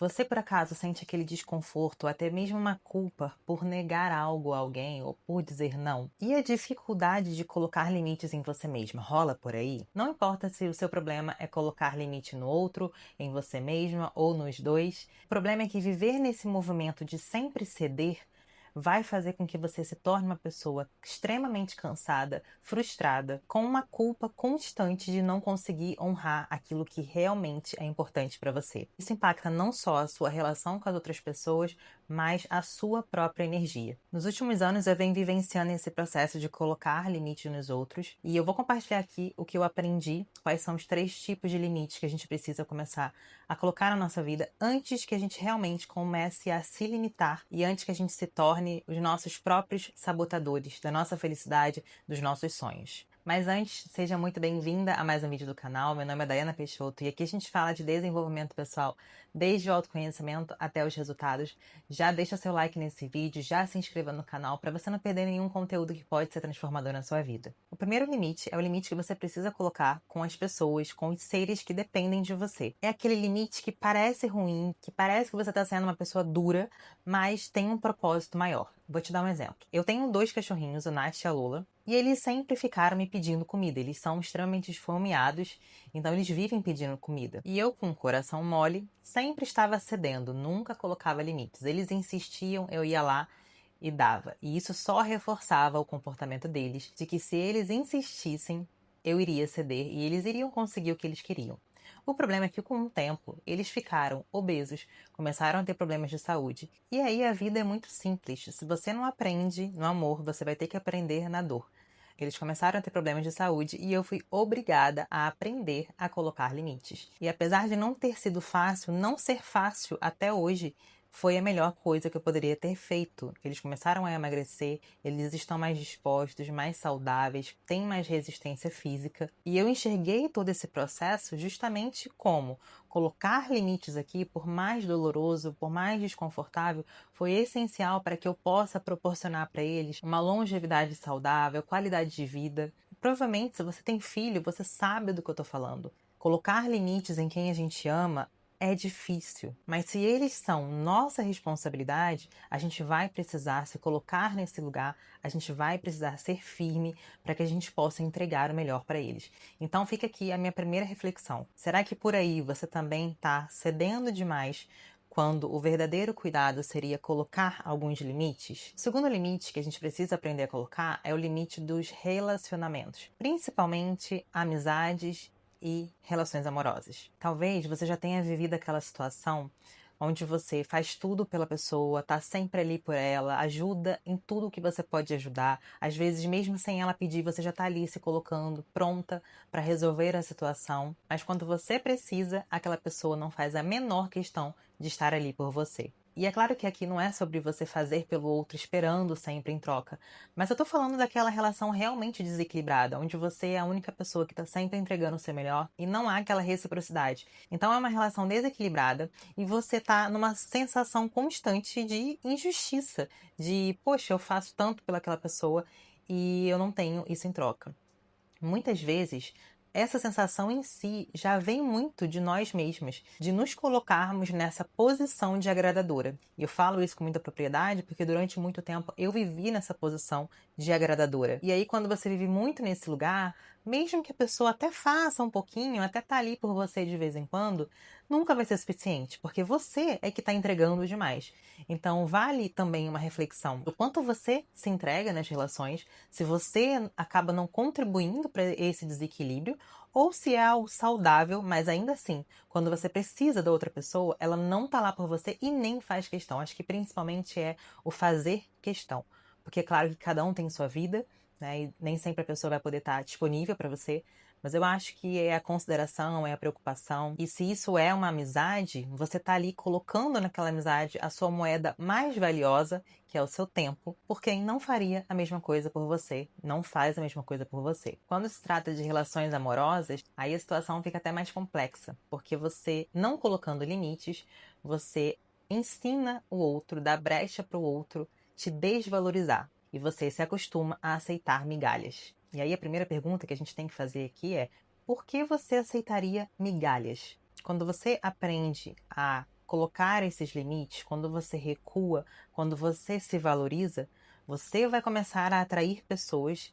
Você por acaso sente aquele desconforto, ou até mesmo uma culpa por negar algo a alguém ou por dizer não? E a dificuldade de colocar limites em você mesma rola por aí? Não importa se o seu problema é colocar limite no outro, em você mesma ou nos dois. O problema é que viver nesse movimento de sempre ceder vai fazer com que você se torne uma pessoa extremamente cansada, frustrada, com uma culpa constante de não conseguir honrar aquilo que realmente é importante para você. Isso impacta não só a sua relação com as outras pessoas, mas a sua própria energia. Nos últimos anos eu venho vivenciando esse processo de colocar limite nos outros e eu vou compartilhar aqui o que eu aprendi, quais são os 3 tipos de limites que a gente precisa começar a colocar na nossa vida antes que a gente realmente comece a se limitar e antes que a gente se torne os nossos próprios sabotadores da nossa felicidade, dos nossos sonhos. Mas antes, seja muito bem-vinda a mais um vídeo do canal. Meu nome é Daiana Peixoto e aqui a gente fala de desenvolvimento pessoal, desde o autoconhecimento até os resultados. Já deixa seu like nesse vídeo, já se inscreva no canal para você não perder nenhum conteúdo que pode ser transformador na sua vida. O primeiro limite é o limite que você precisa colocar com as pessoas, com os seres que dependem de você. É aquele limite que parece ruim, que parece que você está sendo uma pessoa dura, mas tem um propósito maior. Vou te dar um exemplo. Eu tenho 2 cachorrinhos, o Nath e a Lola, e eles sempre ficaram me pedindo comida. Eles são extremamente esfomeados, então eles vivem pedindo comida. E eu, com o coração mole, sempre estava cedendo, nunca colocava limites. Eles insistiam, eu ia lá e dava. E isso só reforçava o comportamento deles, de que se eles insistissem, eu iria ceder e eles iriam conseguir o que eles queriam. O problema é que, com o tempo, eles ficaram obesos, começaram a ter problemas de saúde. E aí a vida é muito simples. Se você não aprende no amor, você vai ter que aprender na dor. Eles começaram a ter problemas de saúde e eu fui obrigada a aprender a colocar limites. E apesar de não ter sido fácil, não ser fácil até hoje, foi a melhor coisa que eu poderia ter feito. Eles começaram a emagrecer, eles estão mais dispostos, mais saudáveis, têm mais resistência física. E eu enxerguei todo esse processo justamente como colocar limites aqui, por mais doloroso, por mais desconfortável, foi essencial para que eu possa proporcionar para eles uma longevidade saudável, qualidade de vida. Provavelmente, se você tem filho, você sabe do que eu estou falando. Colocar limites em quem a gente ama é difícil, mas se eles são nossa responsabilidade, a gente vai precisar se colocar nesse lugar, a gente vai precisar ser firme para que a gente possa entregar o melhor para eles. Então fica aqui a minha primeira reflexão. Será que por aí você também está cedendo demais quando o verdadeiro cuidado seria colocar alguns limites? O segundo limite que a gente precisa aprender a colocar é o limite dos relacionamentos, principalmente amizades e relações amorosas. Talvez você já tenha vivido aquela situação onde você faz tudo pela pessoa, tá sempre ali por ela, ajuda em tudo que você pode ajudar. Às vezes, mesmo sem ela pedir, você já tá ali se colocando pronta para resolver a situação. Mas quando você precisa, aquela pessoa não faz a menor questão de estar ali por você. E é claro que aqui não é sobre você fazer pelo outro esperando sempre em troca, mas eu tô falando daquela relação realmente desequilibrada, onde você é a única pessoa que tá sempre entregando o seu melhor e não há aquela reciprocidade. Então é uma relação desequilibrada e você tá numa sensação constante de injustiça, de, poxa, eu faço tanto pelaquela pessoa e eu não tenho isso em troca. Muitas vezes, essa sensação em si já vem muito de nós mesmos, de nos colocarmos nessa posição de agradadora. E eu falo isso com muita propriedade porque durante muito tempo eu vivi nessa posição de agradadora. E aí, quando você vive muito nesse lugar, mesmo que a pessoa até faça um pouquinho, até tá ali por você de vez em quando, nunca vai ser suficiente, porque você é que está entregando demais. Então, vale também uma reflexão do quanto você se entrega nas relações, se você acaba não contribuindo para esse desequilíbrio, ou se é algo saudável, mas ainda assim, quando você precisa da outra pessoa, ela não tá lá por você e nem faz questão. Acho que principalmente é o fazer questão. Porque é claro que cada um tem sua vida, né? E nem sempre a pessoa vai poder estar disponível para você, mas eu acho que é a consideração, é a preocupação. E se isso é uma amizade, você tá ali colocando naquela amizade a sua moeda mais valiosa, que é o seu tempo, por quem não faria a mesma coisa por você, não faz a mesma coisa por você. Quando se trata de relações amorosas, aí a situação fica até mais complexa, porque você, não colocando limites, você ensina o outro, dá brecha para o outro te desvalorizar. E você se acostuma a aceitar migalhas. E aí a primeira pergunta que a gente tem que fazer aqui é: por que você aceitaria migalhas? Quando você aprende a colocar esses limites, quando você recua, quando você se valoriza, você vai começar a atrair pessoas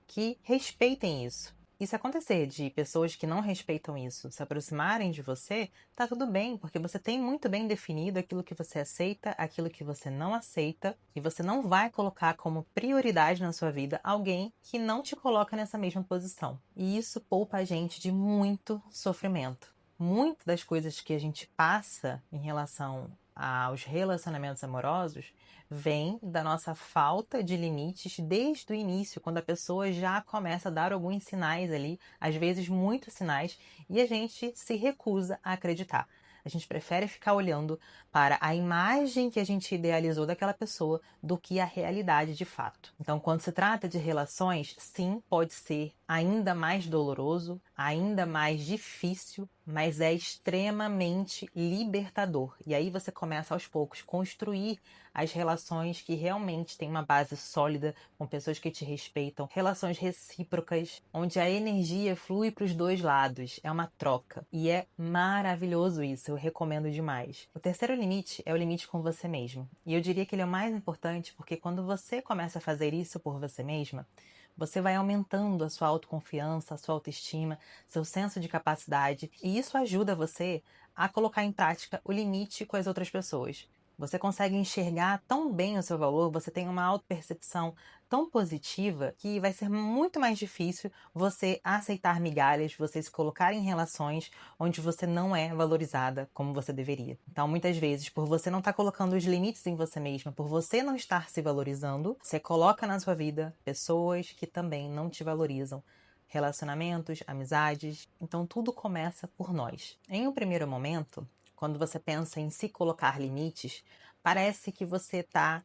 que respeitem isso. E se acontecer de pessoas que não respeitam isso se aproximarem de você, tá tudo bem, porque você tem muito bem definido aquilo que você aceita, aquilo que você não aceita, e você não vai colocar como prioridade na sua vida alguém que não te coloca nessa mesma posição. E isso poupa a gente de muito sofrimento. Muitas das coisas que a gente passa em relação aos relacionamentos amorosos vem da nossa falta de limites desde o início, quando a pessoa já começa a dar alguns sinais ali, às vezes muitos sinais, e a gente se recusa a acreditar. A gente prefere ficar olhando para a imagem que a gente idealizou daquela pessoa do que a realidade de fato. Então, quando se trata de relações, sim, pode ser ainda mais doloroso, ainda mais difícil, mas é extremamente libertador. E aí você começa aos poucos a construir as relações que realmente têm uma base sólida, com pessoas que te respeitam, relações recíprocas, onde a energia flui para os dois lados, é uma troca. E é maravilhoso isso, eu recomendo demais. O terceiro limite é o limite com você mesmo. E eu diria que ele é o mais importante porque quando você começa a fazer isso por você mesma, você vai aumentando a sua autoconfiança, a sua autoestima, seu senso de capacidade, e isso ajuda você a colocar em prática o limite com as outras pessoas. Você consegue enxergar tão bem o seu valor, você tem uma autopercepção tão positiva que vai ser muito mais difícil você aceitar migalhas, você se colocar em relações onde você não é valorizada como você deveria. Então, muitas vezes, por você não estar colocando os limites em você mesma, por você não estar se valorizando, você coloca na sua vida pessoas que também não te valorizam. Relacionamentos, amizades. Então, tudo começa por nós. Em um primeiro momento, quando você pensa em se colocar limites, parece que você está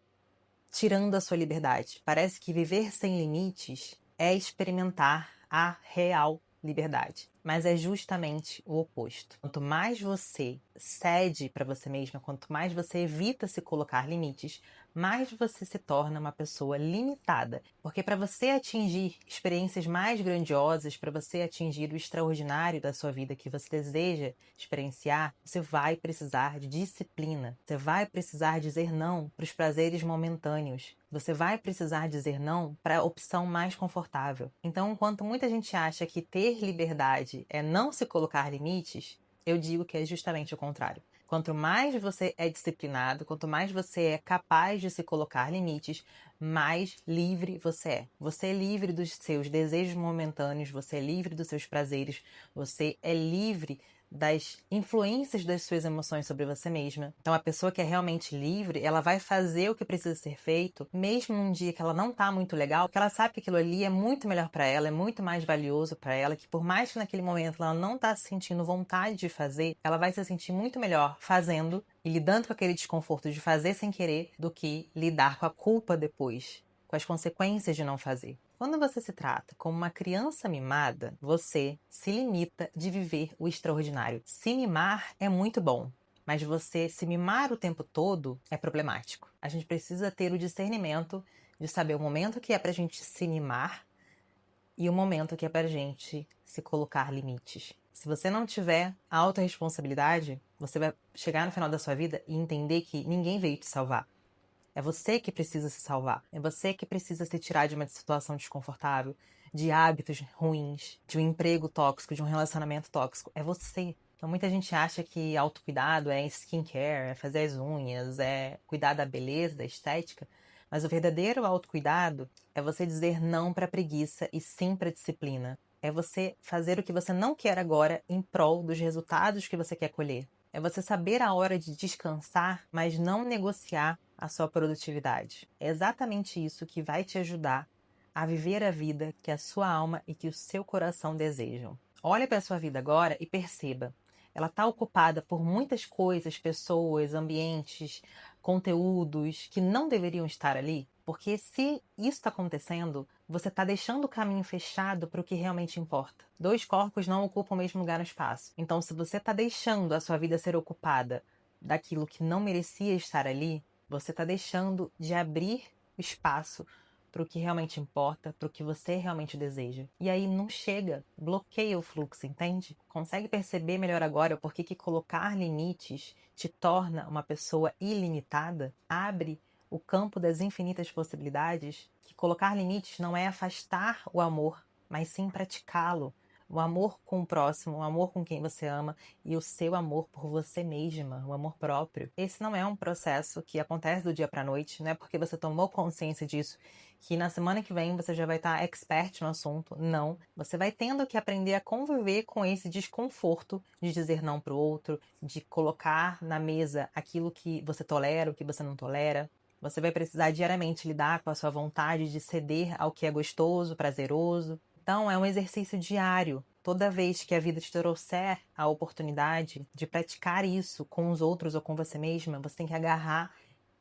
tirando a sua liberdade. Parece que viver sem limites é experimentar a real liberdade. Mas é justamente o oposto. Quanto mais você cede para você mesma, quanto mais você evita se colocar limites, mais você se torna uma pessoa limitada. Porque para você atingir experiências mais grandiosas, para você atingir o extraordinário da sua vida que você deseja experienciar, você vai precisar de disciplina. Você vai precisar dizer não para os prazeres momentâneos. Você vai precisar dizer não para a opção mais confortável. Então, enquanto muita gente acha que ter liberdade é não se colocar limites, eu digo que é justamente o contrário. Quanto mais você é disciplinado, quanto mais você é capaz de se colocar limites, mais livre você é. Você é livre dos seus desejos momentâneos, você é livre dos seus prazeres, você é livre das influências das suas emoções sobre você mesma. Então, a pessoa que é realmente livre, ela vai fazer o que precisa ser feito, mesmo num dia que ela não tá muito legal, porque ela sabe que aquilo ali é muito melhor para ela, é muito mais valioso para ela, que por mais que naquele momento ela não tá sentindo vontade de fazer, ela vai se sentir muito melhor fazendo e lidando com aquele desconforto de fazer sem querer do que lidar com a culpa depois, com as consequências de não fazer. Quando você se trata como uma criança mimada, você se limita de viver o extraordinário. Se mimar é muito bom, mas você se mimar o tempo todo é problemático. A gente precisa ter o discernimento de saber o momento que é pra gente se mimar e o momento que é pra gente se colocar limites. Se você não tiver autorresponsabilidade, você vai chegar no final da sua vida e entender que ninguém veio te salvar. É você que precisa se salvar. É você que precisa se tirar de uma situação desconfortável, de hábitos ruins, de um emprego tóxico, de um relacionamento tóxico. É você. Então muita gente acha que autocuidado é skincare, é fazer as unhas, é cuidar da beleza, da estética. Mas o verdadeiro autocuidado é você dizer não para a preguiça e sim para a disciplina. É você fazer o que você não quer agora em prol dos resultados que você quer colher. É você saber a hora de descansar, mas não negociar a sua produtividade. É exatamente isso que vai te ajudar a viver a vida que a sua alma e que o seu coração desejam. Olhe para a sua vida agora e perceba. Ela está ocupada por muitas coisas, pessoas, ambientes, conteúdos que não deveriam estar ali. Porque se isso está acontecendo, você está deixando o caminho fechado para o que realmente importa. Dois corpos não ocupam o mesmo lugar no espaço. Então, se você está deixando a sua vida ser ocupada daquilo que não merecia estar ali, você está deixando de abrir espaço para o que realmente importa, para o que você realmente deseja. E aí não chega, bloqueia o fluxo, entende? Consegue perceber melhor agora por que colocar limites te torna uma pessoa ilimitada? Abre o campo das infinitas possibilidades? Que colocar limites não é afastar o amor, mas sim praticá-lo. O amor com o próximo, o amor com quem você ama e o seu amor por você mesma, o amor próprio. Esse não é um processo que acontece do dia para a noite, não é porque você tomou consciência disso que na semana que vem você já vai estar expert no assunto. Não. Você vai tendo que aprender a conviver com esse desconforto de dizer não para o outro, de colocar na mesa aquilo que você tolera, o que você não tolera. Você vai precisar diariamente lidar com a sua vontade de ceder ao que é gostoso, prazeroso. Então, é um exercício diário. Toda vez que a vida te trouxer a oportunidade de praticar isso com os outros ou com você mesma, você tem que agarrar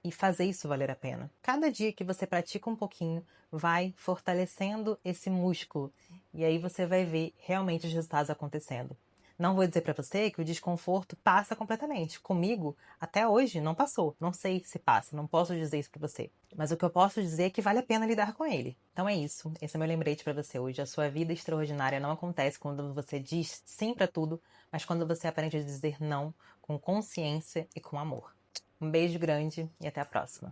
e fazer isso valer a pena. Cada dia que você pratica um pouquinho, vai fortalecendo esse músculo. E aí você vai ver realmente os resultados acontecendo. Não vou dizer para você que o desconforto passa completamente. Comigo, até hoje, não passou. Não sei se passa, não posso dizer isso para você. Mas o que eu posso dizer é que vale a pena lidar com ele. Então é isso. Esse é meu lembrete para você hoje. A sua vida extraordinária não acontece quando você diz sim para tudo, mas quando você aprende a dizer não com consciência e com amor. Um beijo grande e até a próxima.